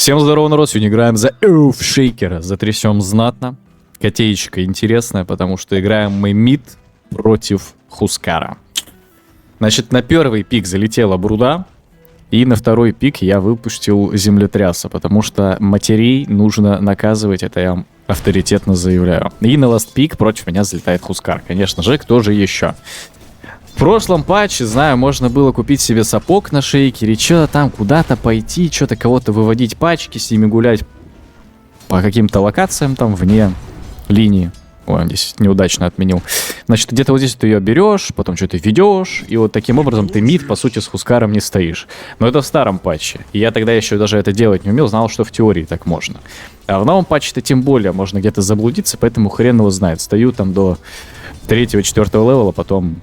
Всем здорово, народ, сегодня играем за Шейкера, затрясем знатно. Котеечка интересная, потому что играем мы мид против Хускара. Значит, на первый пик залетела Бруда, и на второй пик я выпустил Землетряса, потому что матерей нужно наказывать, это я вам авторитетно заявляю. И на ласт пик против меня залетает Хускар, конечно же, кто же еще? В прошлом патче, знаю, можно было купить себе сапог на Шейкере, что-то там куда-то пойти, что-то кого-то выводить пачки, с ними гулять по каким-то локациям там вне линии. Ой, здесь неудачно отменил. Значит, где-то вот здесь ты ее берешь, потом что-то ведешь, и вот таким образом ты мид, по сути, с Хускаром не стоишь. Но это в старом патче. И я тогда еще даже это делать не умел, знал, что в теории так можно. А в новом патче-то тем более можно где-то заблудиться, поэтому хрен его знает. Стою там до 3-4 левела, потом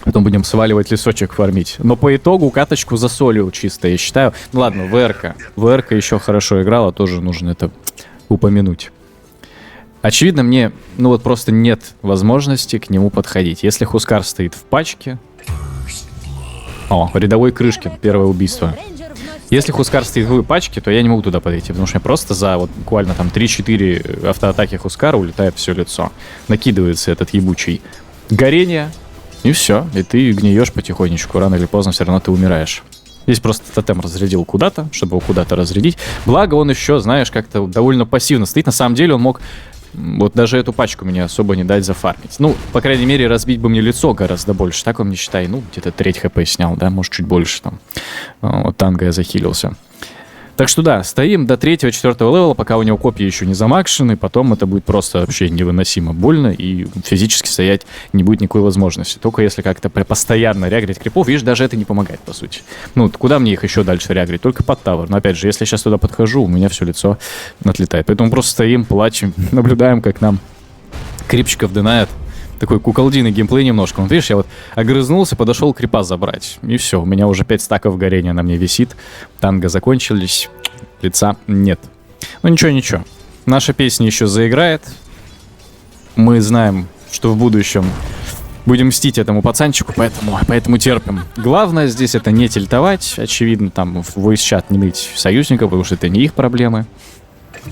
будем сваливать лесочек фармить. Но по итогу каточку засолил чисто, я считаю. Ну ладно, ВРК. ВРК еще хорошо играла, тоже нужно это упомянуть. Очевидно, мне, ну вот просто нет возможности к нему подходить. Если Хускар стоит в пачке... О, рядовой Крышкин, первое убийство. Если Хускар стоит в пачке, то я не могу туда подойти, потому что просто за вот буквально там 3-4 автоатаки Хускара улетает все лицо. Накидывается этот ебучий горение, и все, и ты гниешь потихонечку, рано или поздно все равно ты умираешь. Здесь просто тотем разрядил куда-то, чтобы его куда-то разрядить. Благо он еще, знаешь, как-то довольно пассивно стоит. На самом деле он мог вот даже эту пачку мне особо не дать зафармить. Ну, по крайней мере, разбить бы мне лицо гораздо больше. Так он, не считай, ну, где-то треть хп снял, да, может, чуть больше там. Вот танго я захилился. Так что да, стоим до 3-4 левела, пока у него копья еще не замакшены, потом это будет просто вообще невыносимо больно, и физически стоять не будет никакой возможности. Только если как-то постоянно рягрить крипов, видишь, даже это не помогает, по сути. Ну, куда мне их еще дальше рягрить? Только под тавер. Но опять же, если я сейчас туда подхожу, у меня все лицо отлетает. Поэтому просто стоим, плачем, наблюдаем, как нам крипчиков динает. Такой куколдиный геймплей немножко. Вот видишь, я вот огрызнулся, подошел крипа забрать. И все, у меня уже 5 стаков горения на мне висит. Танго закончились, лица нет. Ну ничего. Наша песня еще заиграет. Мы знаем, что в будущем будем мстить этому пацанчику, поэтому терпим. Главное здесь это не тильтовать. Очевидно, там в voice-чат не ныть союзников, потому что это не их проблемы.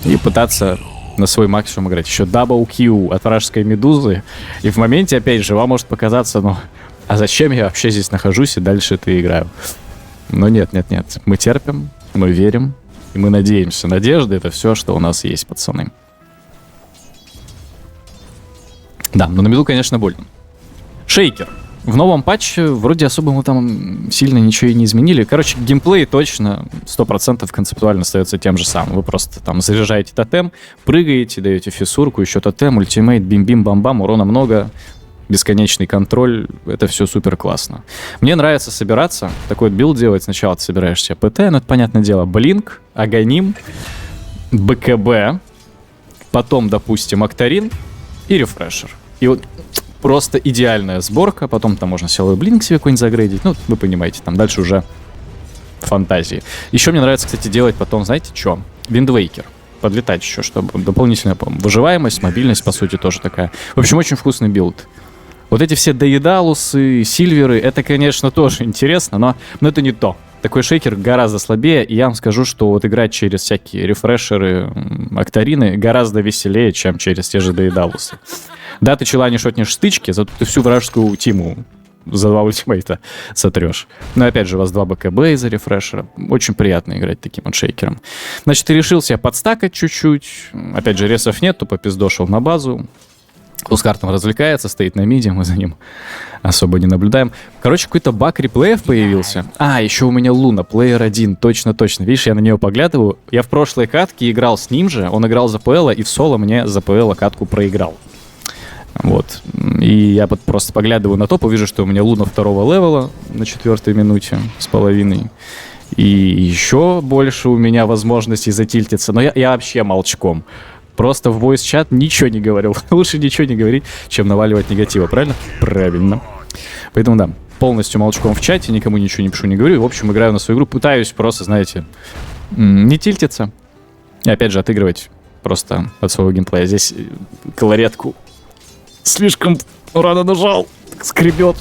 И пытаться на свой максимум играть. Еще дабл кью от вражеской медузы. И в моменте, опять же, вам может показаться, ну, а зачем я вообще здесь нахожусь и дальше это играю? Но нет. Мы терпим, мы верим, и мы надеемся. Надежда — это все, что у нас есть, пацаны. Да, но на меду, конечно, больно. Шейкер. В новом патче вроде особо мы там сильно ничего и не изменили. Короче, геймплей точно 100% концептуально остается тем же самым. Вы просто там заряжаете тотем, прыгаете, даете фиссурку, еще тотем, ультимейт, бим-бим-бам-бам, урона много, бесконечный контроль. Это все супер классно. Мне нравится собираться, такой вот билд делать. Сначала ты собираешь себе ПТ, ну это понятное дело, Блинк, Аганим, БКБ, потом, допустим, Актарин и Рефрешер. И вот просто идеальная сборка. Потом там можно силовой блинк себе какой-нибудь загрейдить. Ну, вы понимаете, там дальше уже фантазии. Еще мне нравится, кстати, делать потом, знаете, что? Виндвейкер. Подлетать еще, чтобы дополнительная выживаемость, мобильность, по сути, тоже такая. В общем, очень вкусный билд. Вот эти все доедалусы, сильверы, это, конечно, тоже интересно, но это не то. Такой шейкер гораздо слабее, и я вам скажу, что вот играть через всякие рефрешеры, актарины гораздо веселее, чем через те же доедалусы. Да, ты чела не шотнешь стычки, зато ты всю вражескую тиму за 2 ультимейта сотрешь. Но опять же, у вас 2 БКБ из-за рефрешера. Очень приятно играть таким вот шейкером. Значит, ты решил себя подстакать чуть-чуть. Опять же, ресов нет, тупо пиздошил на базу. Хускар там развлекается, стоит на миде, мы за ним особо не наблюдаем. Короче, какой-то баг реплеев появился. А, еще у меня Луна, плеер 1, точно. Видишь, я на нее поглядываю. Я в прошлой катке играл с ним же, он играл за ПЛ, и в соло мне за ПЛ катку проиграл. Вот. И я просто поглядываю на топ, увижу, что у меня Луна 2-го левела на 4-й минуте с половиной. И еще больше у меня возможностей затильтиться. Но я вообще молчком. Просто в voice-чат ничего не говорил. Лучше ничего не говорить, чем наваливать негатива, правильно? Правильно. Поэтому да, полностью молчком в чате, никому ничего не пишу, не говорю. И, в общем, играю на свою игру, пытаюсь просто, знаете, не тильтиться. И опять же отыгрывать просто от своего геймплея. Здесь колоретку слишком рано нажал. Скребет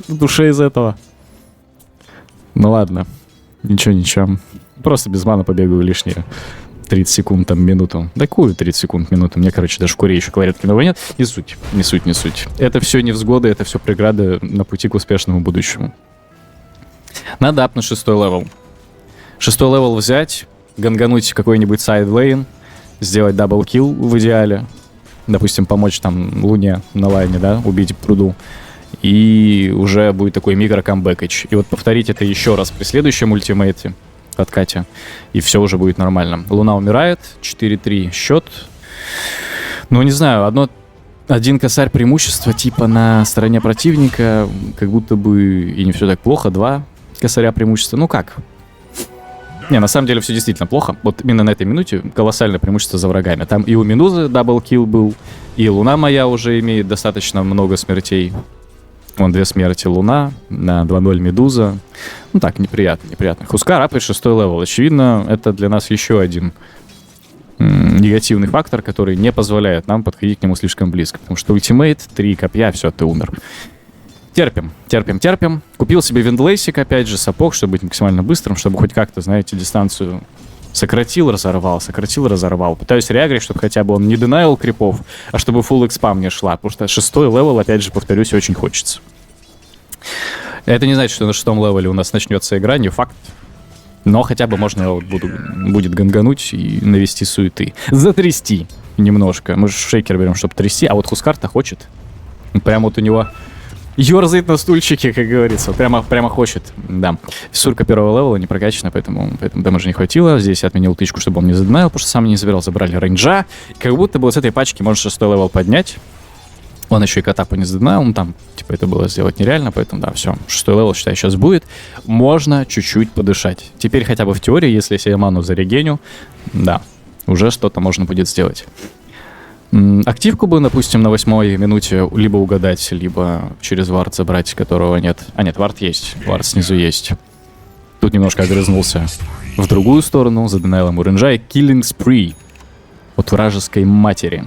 на душе из этого. Ну ладно. Ничего. Просто без мана побегаю лишние 30 секунд, там, минуту. Да кую 30 секунд, минуту. Мне, короче, даже в куре еще клавиатурки нового нет. Не суть, не суть, не суть. Это все невзгоды, это все преграды на пути к успешному будущему. Надо апнуть 6-й левел. 6-й левел взять, гангануть какой-нибудь сайд-лейн, сделать даблкилл в идеале. Допустим, помочь там Луне на лайне, да, убить пруду. И уже будет такой микро-камбэкач. И вот повторить это еще раз при следующем ультимейте от Кати, и все уже будет нормально. Луна умирает, 4-3 счет. Ну, не знаю, один косарь преимущества типа на стороне противника, как будто бы и не все так плохо. 2 косаря преимущества. Ну как? Не, на самом деле все действительно плохо. Вот именно на этой минуте колоссальное преимущество за врагами. Там и у Медузы даблкилл был, и Луна моя уже имеет достаточно много смертей. Вон 2 смерти Луна, на 2-0 Медуза. Ну так, неприятно. Хускар апает 6-й левел. Очевидно, это для нас еще один негативный фактор, который не позволяет нам подходить к нему слишком близко. Потому что ультимейт, 3 копья, все, ты умер. Терпим. Купил себе виндлейсик, опять же, сапог, чтобы быть максимально быстрым, чтобы хоть как-то, знаете, дистанцию сократил, разорвал. Пытаюсь реагрить, чтобы хотя бы он не денаил крипов, а чтобы фулл экспа мне шла. Потому что 6-й левел, опять же, повторюсь, очень хочется. Это не значит, что на 6-м левеле у нас начнется игра, не факт. Но хотя бы можно будет гангануть и навести суеты. Затрясти немножко. Мы же шейкер берем, чтобы трясти, а вот Хускар-то хочет. Прям вот у него ёрзает на стульчике, как говорится. Прямо хочет, да. Фиссурка 1-го левела не прокачана, поэтому дамажа не хватило. Здесь отменил тычку, чтобы он не заденаил, потому что сам не забирал. Забрали рейнджа. Как будто бы с этой пачки можно 6-й левел поднять. Он еще и катапу не заденаил. Ну, там, типа, это было сделать нереально, поэтому, да, все. 6-й левел, считай, сейчас будет. Можно чуть-чуть подышать. Теперь хотя бы в теории, если я себе ману зарегеню, да, уже что-то можно будет сделать. Активку бы, допустим, на 8-й минуте либо угадать, либо через вард забрать, которого нет. А нет, вард есть. Вард снизу есть. Тут немножко огрызнулся в другую сторону, заденаил ему рейнджа и killing spree от вражеской матери.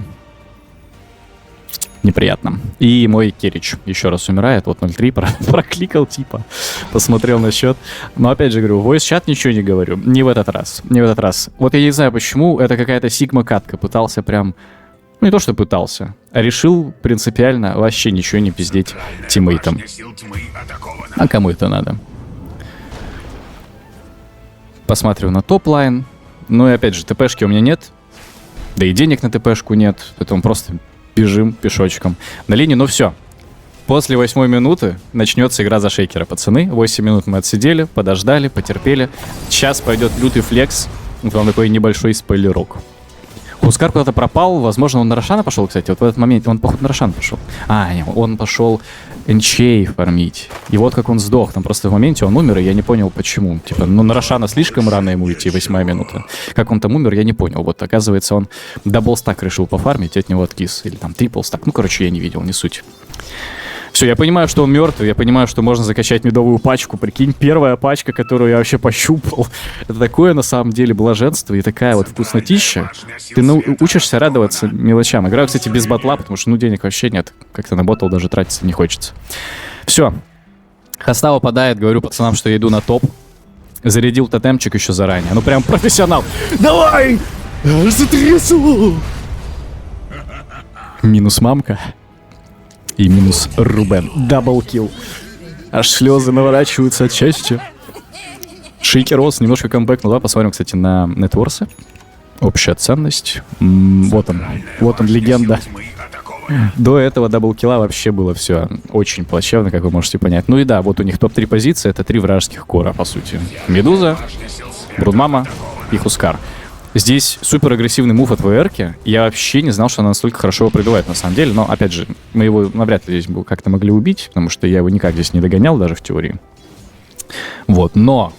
Неприятно. И мой Керич еще раз умирает. Вот 0-3 прокликал, типа. Посмотрел на счет. Но опять же говорю, voice-чат ничего не говорю. Не в этот раз. Вот я не знаю почему. Это какая-то сигма-катка. Пытался прям... Ну, не то, что пытался, а решил принципиально вообще ничего не пиздеть тиммейтам. А кому это надо? Посмотрю на топ-лайн. Ну и опять же, ТПшки у меня нет. Да и денег на ТПшку нет. Поэтому просто бежим пешочком. На линии, ну все. После 8-й минуты начнется игра за шейкера, пацаны. 8 минут мы отсидели, подождали, потерпели. Сейчас пойдет лютый флекс. Вам такой небольшой спойлерок. Хускар куда-то пропал, возможно, он на Рошана пошел, кстати, вот в этот момент он, походу, на Рошана пошел. Нет, он пошел энчей фармить. И вот как он сдох, там просто в моменте он умер, и я не понял, почему. Типа, ну на Рошана слишком рано ему идти, 8-я минута. Как он там умер, я не понял. Вот, оказывается, он даблстак решил пофармить, от него откис. Или там триплстак, ну, короче, я не видел, не суть. Все, я понимаю, что он мертвый, я понимаю, что можно закачать медовую пачку. Прикинь, первая пачка, которую я вообще пощупал. Это такое, на самом деле, блаженство и такая вот вкуснотища. Ты учишься радоваться мелочам. Играю, кстати, без батла, потому что, ну, денег вообще нет. Как-то на ботл даже тратиться не хочется. Все. Хоста упадает, говорю пацанам, что я иду на топ. Зарядил тотемчик еще заранее. Ну, прям профессионал. Давай! Аж затрясло! Минус мамка. И минус Рубен. Даблкилл. Аж слезы наворачиваются от счастья. Шейкер Рос немножко камбэкнул. Да, посмотрим, кстати, на нетворсы. Общая ценность. Вот он, легенда. До этого даблкилла вообще было все очень плачевно, как вы можете понять. Ну и да, вот у них топ-3 позиции. Это 3 вражеских кора, по сути. Медуза, Брудмама и Хускар. Здесь супер агрессивный мув от ВРки. Я вообще не знал, что она настолько хорошо его прибивает, на самом деле. Но, опять же, мы его навряд ли здесь как-то могли убить, потому что я его никак здесь не догонял, даже в теории. Вот, но,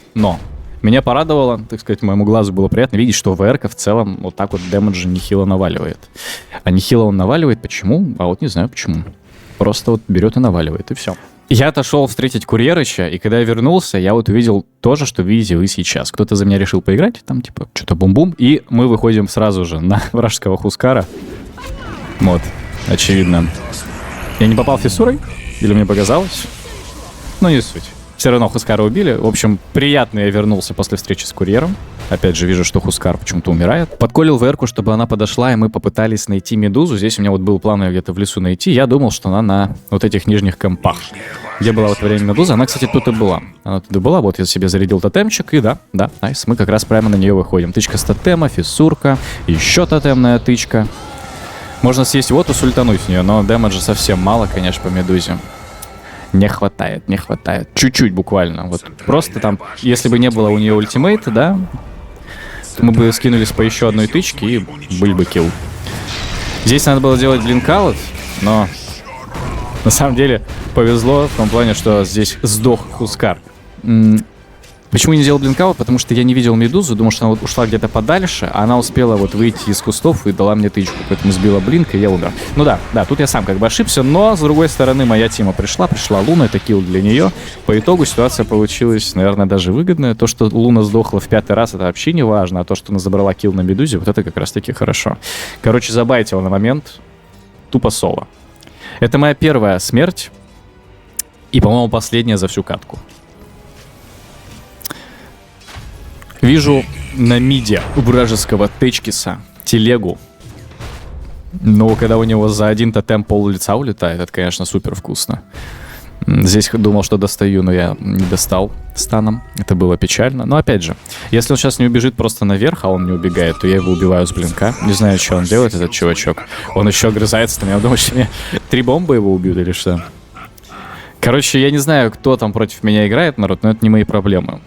меня порадовало, так сказать, моему глазу было приятно видеть, что ВРка в целом вот так вот дэмэджа нехило наваливает. А нехило он наваливает, почему? А вот не знаю почему. Просто вот берет и наваливает, и все. Я отошел встретить Курьерыча, и когда я вернулся, я вот увидел то же, что видите вы сейчас. Кто-то за меня решил поиграть, там типа что-то бум-бум, и мы выходим сразу же на вражеского Хускара. Вот, очевидно. Я не попал фиссурой? Или мне показалось? Ну, не суть. Все равно Хускара убили. В общем, приятно я вернулся после встречи с Курьером. Опять же, вижу, что Хускар почему-то умирает. Подколил ВР-ку, чтобы она подошла, и мы попытались найти медузу. Здесь у меня вот был план ее где-то в лесу найти. Я думал, что она на вот этих нижних компах. Где была в это время медуза? Она, кстати, тут и была. Она тут и была. Вот я себе зарядил тотемчик, и да, найс. Мы как раз прямо на нее выходим. Тычка с тотема, фиссурка, еще тотемная тычка. Можно съесть вот и сультануть в нее, но дэмэджа совсем мало, конечно, по медузе. Не хватает. Чуть-чуть буквально. Вот просто там, если бы не было у нее ультимейта, да, то мы бы скинулись по еще одной тычке и был бы килл. Здесь надо было делать блинкаут, но на самом деле повезло в том плане, что здесь сдох Хускар. Почему не делал блинкаут? Потому что я не видел медузу, думал, что она вот ушла где-то подальше, а она успела вот выйти из кустов и дала мне тычку, поэтому сбила блинк, и я умер. Ну да, тут я сам как бы ошибся, но с другой стороны моя тима пришла Луна, это килл для нее. По итогу ситуация получилась, наверное, даже выгодная. То, что Луна сдохла в 5-й раз, это вообще не важно, а то, что она забрала килл на медузе, вот это как раз-таки хорошо. Короче, забайтил на момент тупо соло. Это моя первая смерть и, по-моему, последняя за всю катку. Вижу на миде у вражеского Течкиса телегу. Но когда у него за один тотем пол лица улетает, это, конечно, супер вкусно. Здесь думал, что достаю, но я не достал станом. Это было печально. Но опять же, если он сейчас не убежит просто наверх, а он не убегает, то я его убиваю с блинка. Не знаю, что он делает, этот чувачок. Он еще огрызается, я думаю, что мне 3 бомбы его убьют или что. Короче, я не знаю, кто там против меня играет, народ, но это не мои проблемы.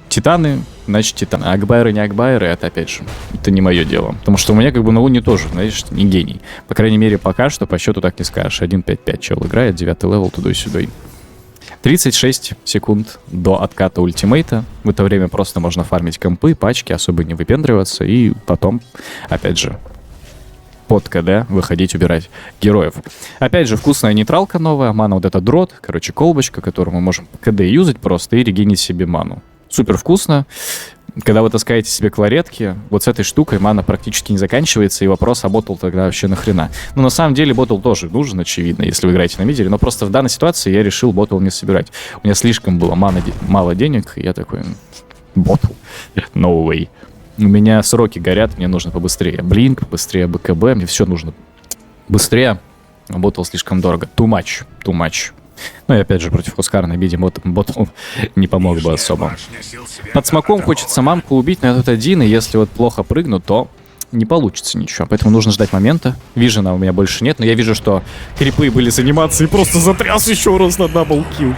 Титаны, значит титаны. Акбайры, не Акбайры, это опять же, это не мое дело. Потому что у меня как бы на Луне тоже, знаешь, не гений. По крайней мере, пока что по счету так не скажешь. 1.5.5 чел играет, 9 левел, туда и сюда. 36 секунд до отката ультимейта. В это время просто можно фармить компы, пачки, особо не выпендриваться. И потом, опять же, под КД выходить убирать героев. Опять же, вкусная нейтралка новая. Мана вот эта дрот, короче, колбочка, которую мы можем КД юзать просто и регенить себе ману. Супер вкусно. Когда вы таскаете себе кларетки, вот с этой штукой мана практически не заканчивается, и вопрос, а ботл тогда вообще нахрена? Ну, на самом деле, ботл тоже нужен, очевидно, если вы играете на мидере, но просто в данной ситуации я решил ботл не собирать. У меня слишком было мало денег, и я такой, ботл? No way. У меня сроки горят, мне нужно побыстрее. Блинк, побыстрее БКБ, мне все нужно быстрее. Ботл слишком дорого. Too much. Ну и опять же, против Хускара на биде ботл не помог бы особо. Под смоком хочется мамку убить, но я тут один, и если вот плохо прыгну, то не получится ничего. Поэтому нужно ждать момента. Вижена у меня больше нет, но я вижу, что крипы были с анимацией, просто затряс еще раз на даблкил.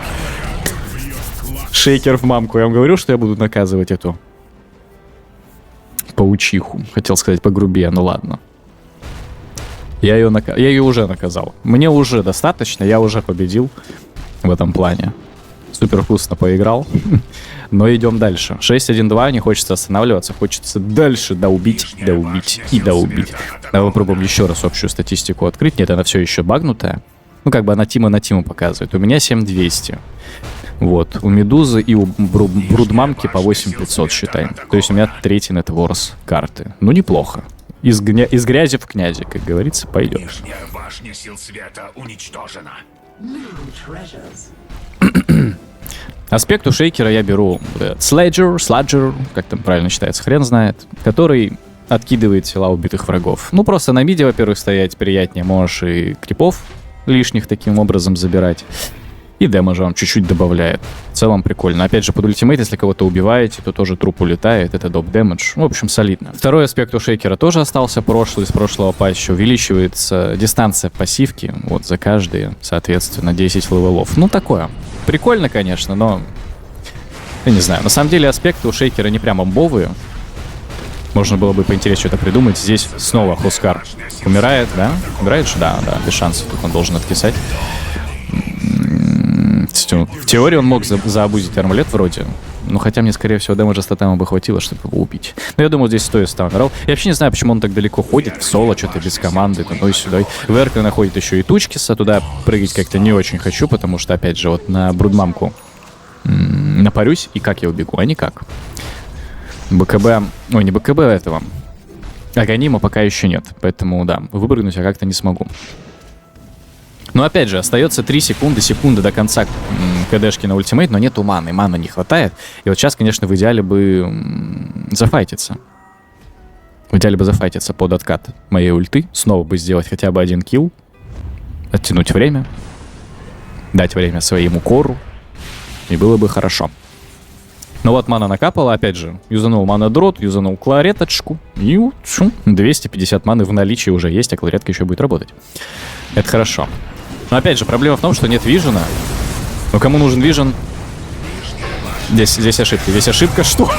Шейкер в мамку. Я вам говорю, что я буду наказывать эту паучиху. Хотел сказать погрубее, ну ладно. Я ее уже наказал. Мне уже достаточно, я уже победил в этом плане. Супер вкусно поиграл. Но идем дальше. 6-1-2, не хочется останавливаться, хочется дальше доубить. Давай попробуем еще раз общую статистику открыть. Нет, она все еще багнутая. Ну, как бы она тима на тиму показывает. У меня 7200. Вот. У Медузы и у Брудмамки по 8500, считаем. То есть у меня третий нетворс карты. Ну, неплохо. Из грязи в князи, как говорится, пойдет. Башня сил света уничтожена. Аспект у шейкера я беру Сладжер, как там правильно читается, хрен знает, который откидывает тела убитых врагов. Ну, просто на миде, во-первых, стоять приятнее, можешь и крипов лишних таким образом забирать. И дэмэджа вам чуть-чуть добавляет. В целом прикольно. Опять же, под ультимейт, если кого-то убиваете, то тоже труп улетает. Это доп дэмэдж. В общем, солидно. Второй аспект у шейкера тоже остался прошлый, из прошлого патча. Увеличивается дистанция пассивки. Вот за каждые, соответственно, 10 левелов. Ну, такое. Прикольно, конечно, но... Я не знаю. На самом деле, аспекты у шейкера не прям амбовые. Можно было бы поинтереснее что-то придумать. Здесь снова Хускар умирает, да? Умирает же? Да, без шансов. Тут он должен откисать. В теории он мог заабузить армулет вроде. Ну, хотя мне, скорее всего, дэмэджа статама бы хватило, чтобы его убить. Но я думаю, здесь стоит станерал. Я вообще не знаю, почему он так далеко ходит в соло, что-то без команды, туда и сюда. ВРК находит еще и Тучкиса. Туда прыгать как-то не очень хочу, потому что, опять же, вот на Брудмамку напарюсь, и как я убегу? А никак. БКБ... Ой, не БКБ этого. Аганима пока еще нет. Поэтому, да, выпрыгнуть я как-то не смогу. Но опять же, остается 3 секунды до конца КДшки на ультимейт, но нету маны. Маны не хватает. И вот сейчас, конечно, в идеале бы зафайтиться. В идеале бы зафайтиться под откат моей ульты. Снова бы сделать хотя бы один килл. Оттянуть время. Дать время своему кору. И было бы хорошо. Но вот мана накапала, опять же. Юзанул мана-дрот, юзанул клареточку. И 250 маны в наличии уже есть, а кларетка еще будет работать. Это хорошо. Но опять же, проблема в том, что нет вижена. Но кому нужен вижен? Здесь ошибка. Здесь ошибка, что?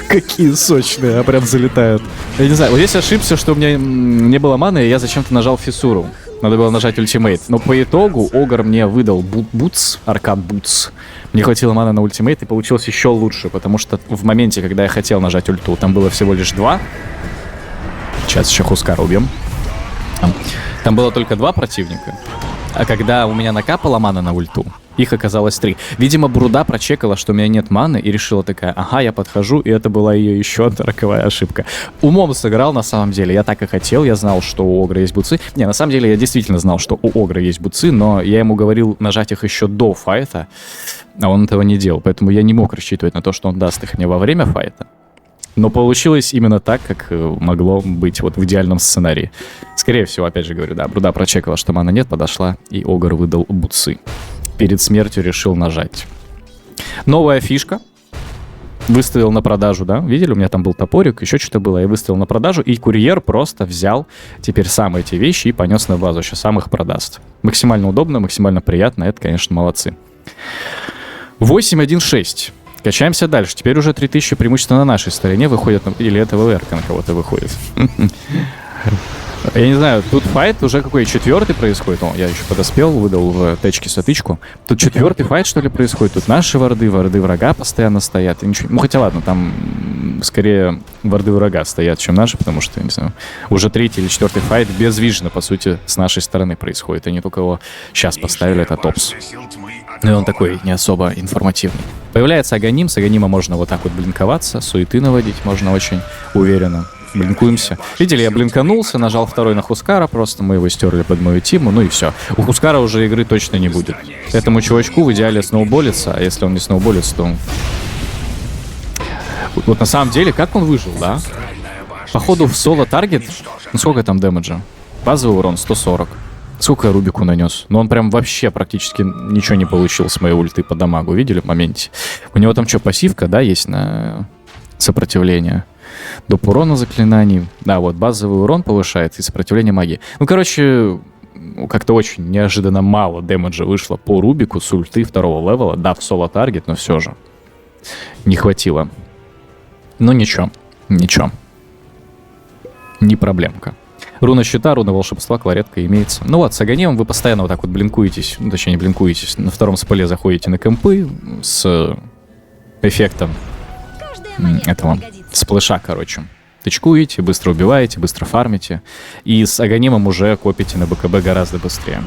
Какие сочные, а прям залетают. Я не знаю, вот здесь ошибся, что у меня не было маны, и я зачем-то нажал фиссуру. Надо было нажать ультимейт. Но по итогу Огр мне выдал бутс, аркад бутс. Мне хватило маны на ультимейт, и получилось еще лучше, потому что в моменте, когда я хотел нажать ульту, там было всего лишь 2. Сейчас еще Хускара убьем. Там было только 2 противника. А когда у меня накапала мана на ульту, их оказалось 3. Видимо, Бруда прочекала, что у меня нет маны, и решила такая: ага, я подхожу, и это была ее еще одна роковая ошибка. Умом сыграл, на самом деле. Я так и хотел, я знал, что у Огра есть бутсы. Не, на самом деле, я действительно знал, что у Огра есть бутсы, но я ему говорил нажать их еще до файта, а он этого не делал. Поэтому я не мог рассчитывать на то, что он даст их мне во время файта. Но получилось именно так, как могло быть вот в идеальном сценарии. Скорее всего, опять же говорю, да, Бруда прочекала, что мана нет, подошла, и Огр выдал бутсы. Перед смертью решил нажать. Новая фишка. Выставил на продажу, да? Видели, у меня там был топорик, еще что-то было. Я выставил на продажу, и курьер просто взял теперь сам эти вещи и понес на базу. Сейчас сам их продаст. Максимально удобно, максимально приятно. Это, конечно, молодцы. 8-1-6. Качаемся дальше. Теперь уже 3000 преимущественно на нашей стороне выходят. Или это ВВР-ка на кого-то выходит. Я не знаю, тут файт уже какой, 4-й происходит. О, я еще подоспел, выдал в течке сотычку. Тут 4-й файт, что ли, происходит? Тут наши варды врага постоянно стоят. И ничего... Ну, хотя ладно, там скорее варды врага стоят, чем наши, потому что, я не знаю, уже 3-й или 4-й файт безвижно, по сути, с нашей стороны происходит. Они только его сейчас поставили, это топс. Ну и он такой не особо информативный. Появляется Аганим, с Аганима можно вот так вот блинковаться, суеты наводить можно очень уверенно. Блинкуемся. Видели, я блинканулся, нажал второй на Хускара, просто мы его стерли под мою тиму, ну и все. У Хускара уже игры точно не будет. Этому чувачку в идеале сноуболится, а если он не сноуболится, то... Вот на самом деле, как он выжил, да? Походу в соло-таргет... Ну сколько там дэмэджа? Базовый урон 140. Сколько я Рубику нанес? Но он прям вообще практически ничего не получил с моей ульты по дамагу. Видели в моменте? У него там что, пассивка, да, есть на сопротивление? Доп. Урона заклинаний. Да, вот базовый урон повышает и сопротивление магии. Ну, короче, как-то очень неожиданно мало дэмэджа вышло по Рубику с ульты 2-го левела. Да, в соло-таргет, но все же не хватило. Ну, ничего. Не проблемка. Руна щита, руна волшебства, кларетка имеется. Ну вот, с Аганимом вы постоянно вот так вот блинкуетесь. Ну, точнее, не блинкуетесь. На 2-м спале заходите на кемпы с эффектом этого сплэша, короче. Тычкуете, быстро убиваете, быстро фармите. И с Аганимом уже копите на БКБ гораздо быстрее.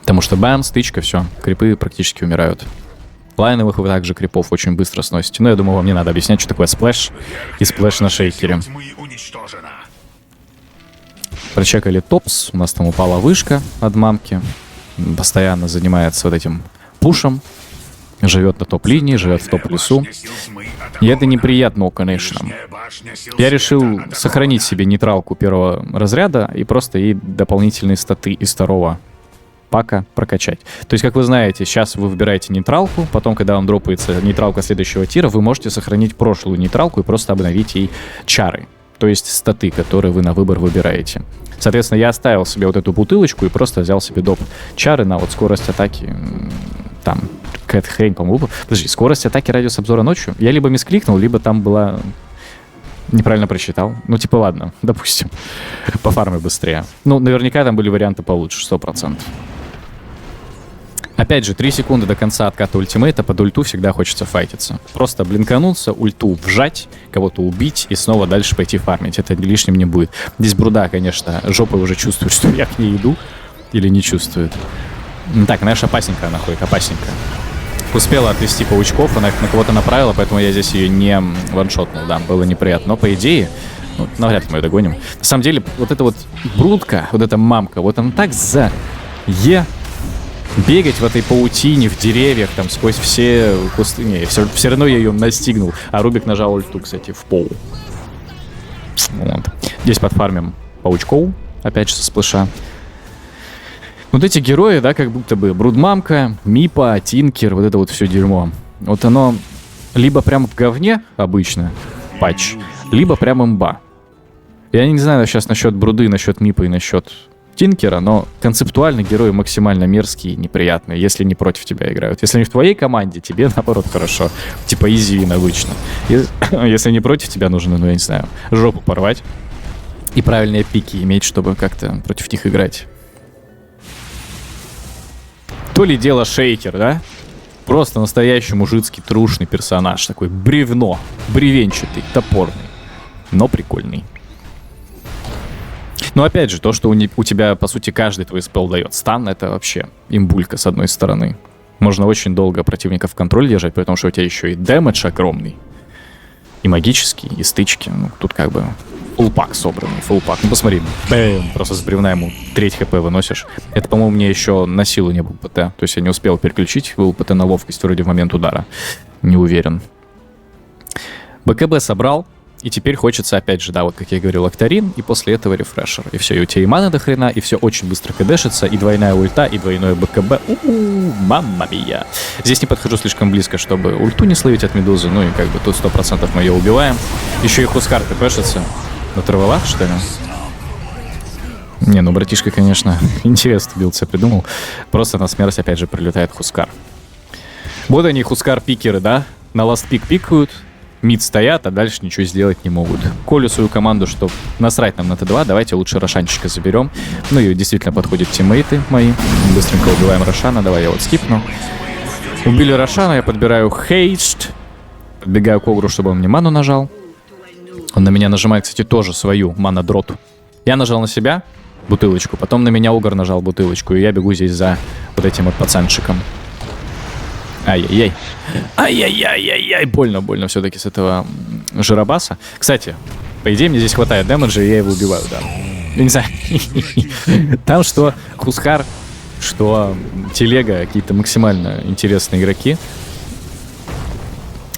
Потому что бам, стычка, все. Крипы практически умирают. Лайновых вы также крипов очень быстро сносите. Но я думаю, вам не надо объяснять, что такое сплэш и сплэш на шейкере. Прочекали топс. У нас там упала вышка от мамки. Постоянно занимается вот этим пушем. Живет на топ-линии, живет в топ-лесу. И это неприятно, конечно. Я решил сохранить себе нейтралку 1-го разряда и просто ей дополнительные статы из 2-го пака прокачать. То есть, как вы знаете, сейчас вы выбираете нейтралку, потом, когда вам дропается нейтралка следующего тира, вы можете сохранить прошлую нейтралку и просто обновить ей чары. То есть статы, которые вы на выбор выбираете. Соответственно, я оставил себе вот эту бутылочку и просто взял себе доп. Чары на вот скорость атаки. Там какая-то хрень, по-моему. Подожди, скорость атаки, радиус обзора ночью. Я либо мискликнул, либо там была... Неправильно прочитал. Ну, типа, ладно, допустим. По фарме быстрее. Ну, наверняка там были варианты получше, 100%. Опять же, 3 секунды до конца отката ультимейта, под ульту всегда хочется файтиться. Просто блинкануться, ульту вжать, кого-то убить и снова дальше пойти фармить. Это лишним не будет. Здесь Бруда, конечно, жопой уже чувствует, что я к ней иду. Или не чувствует. Так, знаешь, опасненькая она ходит, опасненькая. Успела отвести паучков, она их на кого-то направила, поэтому я здесь ее не ваншотнул, да, было неприятно. Но по идее, ну, навряд ли мы ее догоним. На самом деле, вот эта вот брудка, вот эта мамка, вот она так Е. Бегать в этой паутине, в деревьях, там, сквозь все кусты. Не, все равно я ее настигнул. А Рубик нажал ульту, кстати, в пол. Вот. Здесь подфармим паучков, опять же, со сплэша. Вот эти герои, да, как будто бы Брудмамка, Мипа, Тинкер, вот это вот все дерьмо. Вот оно либо прям в говне обычно, патч, либо прям имба. Я не знаю сейчас насчет Бруды, насчет Мипа и насчет Тинкера, но концептуально герои максимально мерзкие и неприятные, если не против тебя играют. Если они в твоей команде, тебе наоборот хорошо. Типа изи вин обычно. Если не против тебя, нужно, ну я не знаю, жопу порвать и правильные пики иметь, чтобы как-то против них играть. То ли дело Шейкер, да? Просто настоящий мужицкий трушный персонаж. Такой бревно, бревенчатый, топорный, но прикольный. Но опять же, то, что у тебя, по сути, каждый твой спелл дает стан, это вообще имбулька с одной стороны. Можно очень долго противника в контроле держать, потому что у тебя еще и дэмэдж огромный. И магический, и стычки. Ну, тут как бы фуллпак собранный, фуллпак. Ну, посмотри, бэм, просто с бревна ему треть хп выносишь. Это, по-моему, мне еще на силу не был ПТ. То есть я не успел переключить, был ПТ на ловкость вроде в момент удара. Не уверен. БКБ собрал. И теперь хочется, опять же, да, вот как я говорил, Октарин, и после этого рефрешер. И все, и у тебя и мана до хрена, и все очень быстро кдэшится, и двойная ульта, и двойное БКБ. Мамма мия. Здесь не подхожу слишком близко, чтобы ульту не словить от Медузы, ну и как бы тут 100% мы ее убиваем. Еще и Хускар ТПшится. На травелах, что ли? Не, ну братишка, конечно, интересно билд себе придумал. Просто на смерть опять же прилетает Хускар. Вот они, Хускар-пикеры, да? На ласт пик пикают. Мид стоят, а дальше ничего сделать не могут. Колю свою команду, что насрать нам на Т2, давайте лучше Рошанчика заберем. Ну и действительно подходят тиммейты мои. Быстренько убиваем Рошана, давай я вот скипну. Убили Рошана, я подбираю хейст. Подбегаю к Огру, чтобы он мне ману нажал. Он на меня нажимает, кстати, тоже свою мана-дроту. Я нажал на себя бутылочку, потом на меня Огр нажал бутылочку, и я бегу здесь за вот этим вот пацанчиком. Ай-яй-яй. Ай-яй-яй-яй-яй. Больно все-таки с этого жиробаса. Кстати, по идее, мне здесь хватает дэмэджа, и я его убиваю, да. Я не знаю. Там что Хускар, что Телега, какие-то максимально интересные игроки.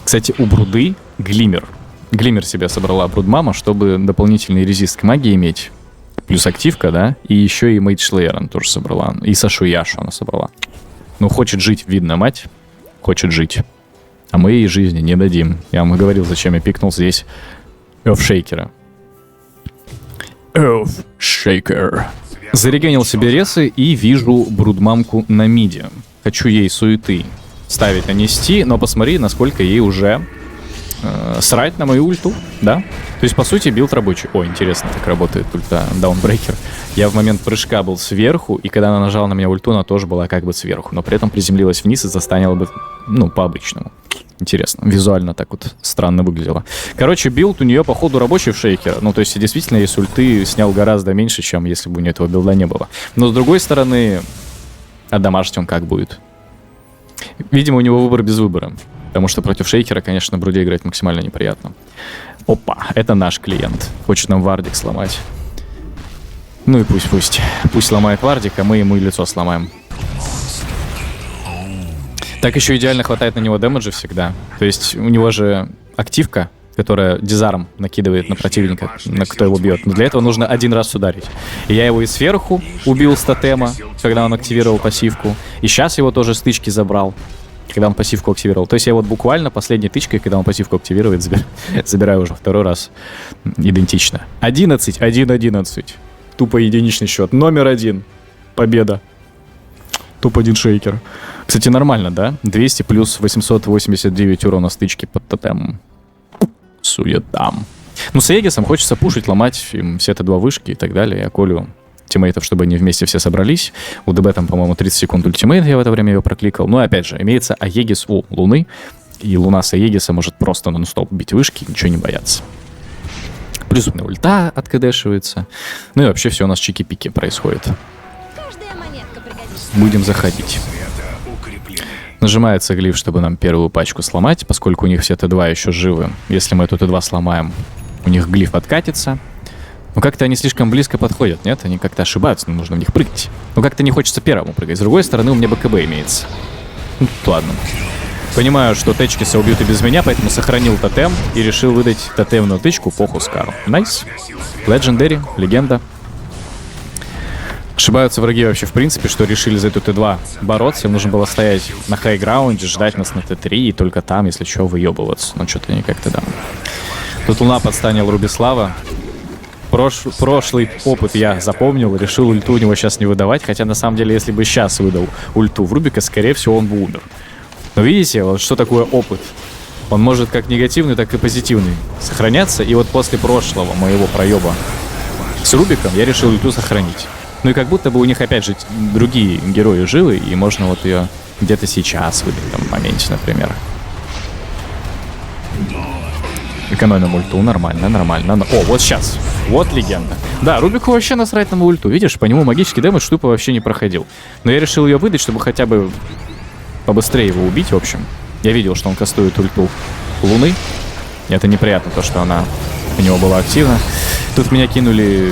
Кстати, у Бруды Глиммер. Глиммер себе собрала Брудмама, чтобы дополнительный резист к магии иметь. Плюс активка, да. И еще и Мейдж-Слеер она тоже собрала. И Сашу Яшу она собрала. Ну, хочет жить, видно, мать. Хочет жить. А мы ей жизни не дадим. Я вам говорил, зачем я пикнул здесь Эarthshaker. Эarthshaker. Зарегенил себе ресы и вижу Брудмамку на миде. Хочу ей суеты ставить, нанести, но посмотри, насколько ей уже срать на мою ульту, да? То есть, по сути, билд рабочий. О, интересно, как работает ульта Даунбрейкер. Я в момент прыжка был сверху, и когда она нажала на меня ульту, она тоже была как бы сверху, но при этом приземлилась вниз и застанила бы, ну, по-обычному. Интересно. Визуально так вот странно выглядело. Короче, билд у нее, походу, рабочий в шейкера. Ну, то есть, действительно, я с ульты снял гораздо меньше, чем если бы у нее этого билда не было. Но, с другой стороны, а домашний он как будет? Видимо, у него выбор без выбора. Потому что против шейкера, конечно, на Бруде играть максимально неприятно. Опа, это наш клиент. Хочет нам вардик сломать. Ну и пусть. Пусть ломает вардик, а мы ему и лицо сломаем. Так еще идеально хватает на него дэмэджа всегда. То есть у него же активка, которая дизарм накидывает на противника, на кто его бьет. Но для этого нужно один раз ударить. И я его и сверху убил с тотема, когда он активировал пассивку. И сейчас его тоже с тычки забрал, когда он пассивку активировал. То есть я вот буквально последней тычкой, когда он пассивку активирует, забираю уже второй раз. Идентично. 11. Тупо единичный счет. Номер 1. Победа. Топ-1 шейкер. Кстати, нормально, да? 200 плюс 889 урона стычки под тотемом. Суетам. Ну, с Эгисом хочется пушить, ломать им все это два вышки и так далее. Я колю тиммейтов, чтобы они вместе все собрались. У ДБ там, по-моему, 30 секунд ультимейт, я в это время его прокликал. Но, опять же, имеется Аегис у Луны. И Луна с Аегиса может просто нон-стоп бить вышки, ничего не бояться. Плюс ульта откадешивается. Ну и вообще все у нас чики-пики происходит. Будем заходить. Нажимается глиф, чтобы нам первую пачку сломать, поскольку у них все Т2 еще живы. Если мы эту Т2 сломаем, у них глиф откатится. Ну как-то они слишком близко подходят, нет? Они как-то ошибаются, но нужно в них прыгать. Ну как-то не хочется первому прыгать. С другой стороны, у меня БКБ имеется. Ну, ладно. Понимаю, что тычкиса убьют и без меня, поэтому сохранил тотем и решил выдать тотемную тычку по Хускару. Найс. Legendary, легенда. Ошибаются враги вообще в принципе, что решили за эту Т2 бороться. Им нужно было стоять на хай-граунде, ждать нас на Т3 и только там, если что, выебываться. Ну что-то они как-то, да. Тут Луна подстанил Рубислава. Прошлый опыт я запомнил, решил ульту у него сейчас не выдавать, хотя на самом деле, если бы сейчас выдал ульту в Рубика, скорее всего, он бы умер. Но видите, вот что такое опыт? Он может как негативный, так и позитивный сохраняться, и вот после прошлого моего проеба с Рубиком я решил ульту сохранить. Ну и как будто бы у них опять же другие герои живы, и можно вот ее где-то сейчас выдать, там, в моменте, например. Экономим ульту, нормально, нормально. О, вот сейчас. Вот легенда. Да, Рубику вообще насрать на ульту. Видишь, по нему магический дэмэдж тупо вообще не проходил. Но я решил ее выдать, чтобы хотя бы побыстрее его убить, в общем. Я видел, что он кастует ульту Луны. И это неприятно, то, что она у него была активна. Тут меня кинули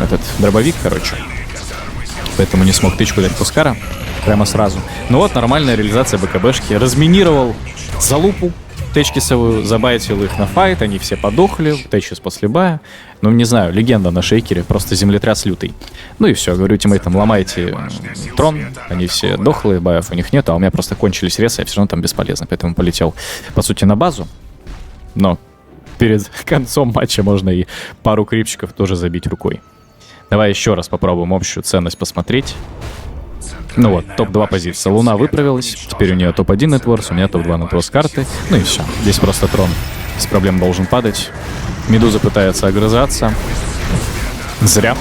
этот дробовик, короче. Поэтому не смог тычку дать Хускара прямо сразу. Ну вот, нормальная реализация БКБшки. Разминировал залупу Течкисовую, забайтил их на файт, они все подохли, Течкис после бая. Ну, не знаю, легенда на шейкере, просто землетряс лютый. Ну и все, говорю тиммейтам, ломайте трон, они все дохлые, баев у них нет, а у меня просто кончились ресы, я все равно там бесполезно, поэтому полетел, по сути, на базу. Но перед концом матча можно и пару крипчиков тоже забить рукой. Давай еще раз попробуем общую ценность посмотреть. Ну вот, топ-2 позиция. Луна выправилась. Теперь у нее топ-1 нетворс, у меня топ-2 нетворс карты. Ну и все. Здесь просто трон без проблем должен падать. Медуза пытается огрызаться. Зря.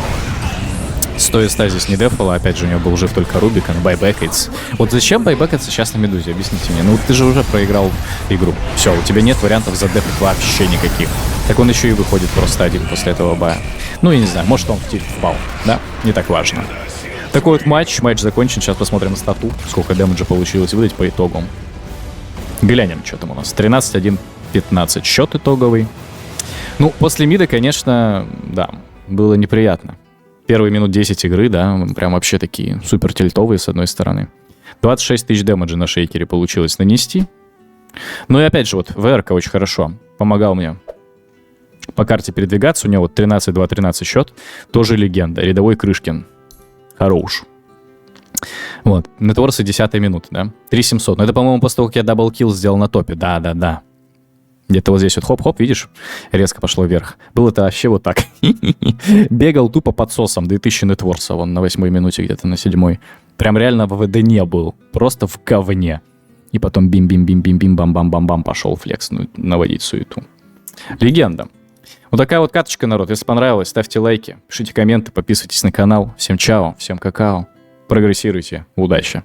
100 из стазис не дефала. Опять же, у него был жив только Рубик, он байбекается. Вот зачем байбекаться сейчас на Медузе? Объясните мне. Ну ты же уже проиграл игру. Все, у тебя нет вариантов задефать вообще никаких. Так он еще и выходит просто один после этого бая. Ну я не знаю, может он в тильт впал. Да? Не так важно. Такой вот матч закончен, сейчас посмотрим стату, сколько дэмэджа получилось выдать по итогам. Глянем, что там у нас. 13-1-15 счет итоговый. Ну, после мида, конечно, да, было неприятно. Первые минут 10 игры, да, прям вообще такие супер тильтовые с одной стороны. 26 тысяч дэмэджа на шейкере получилось нанести. Ну и опять же, вот ВРК очень хорошо помогал мне по карте передвигаться. У него вот 13-2-13 счет, тоже легенда. Рядовой Крышкин. Хорош. Вот. Нетворсы 10-я минута, да? 3700. Но это, по-моему, после того, как я даблкилл сделал на топе. Да. Где-то вот здесь вот хоп-хоп, видишь? Резко пошло вверх. Было-то вообще вот так. Бегал тупо под сосом. 2000 нетворса. Вон на 8-й минуте, где-то на 7-й. Прям реально в ВД не был. Просто в говне. И потом бим-бим-бим-бим-бим, бам-бам-бам-бам пошел флекс. Ну, наводить суету. Легенда. Вот такая вот каточка, народ. Если понравилось, ставьте лайки, пишите комменты, подписывайтесь на канал. Всем чао, всем какао. Прогрессируйте. Удачи.